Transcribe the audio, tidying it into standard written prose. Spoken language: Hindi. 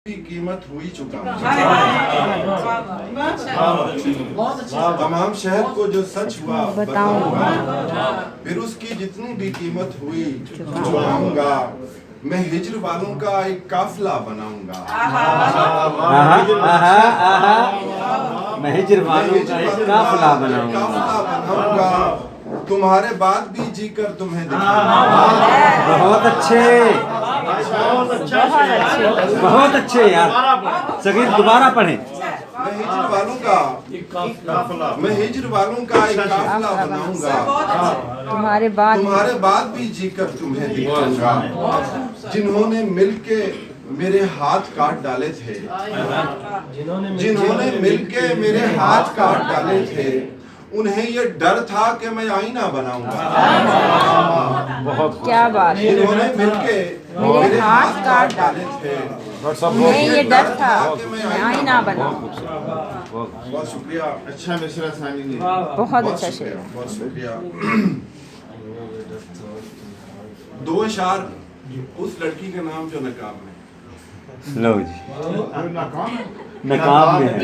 की कीमत हुई चुका तमाम शहर को जो सच हुआ बताऊंगा, फिर उसकी जितनी भी कीमत हुई चुकाऊंगा। मैं हिज्र वालों का एक काफिला बनाऊंगा। मैं हिज्र वालों का एक काफिला बनाऊंगा। तुम्हारे बाद भी जीकर तुम्हें दिखाऊंगा। बहुत अच्छे, बहुत अच्छे यार। सगीर दोबारा पढ़ें। मैं हिज्र वालों का एक काफिला बनाऊंगा। तुम्हारे बाद भी जीकर तुम्हें दिखाऊंगा। जिन्होंने मिलके मेरे हाथ काट डाले थे, जिन्होंने मिलके मेरे हाथ काट डाले थे, उन्हें ये डर था कि मैं आईना बनाऊंगा। बहुत क्या बात है। जिन्होंने मिलके मेरे हाथ काट डाले थे, उन्हें ये डर था कि मैं आईना बनाऊं। बहुत शुक्रिया। अच्छा मिश्रा सानी ने बहुत अच्छा शेर। बहुत शुक्रिया। दो इशार उस लड़की का नाम जो नकाब में। लो जी, नकाब में है।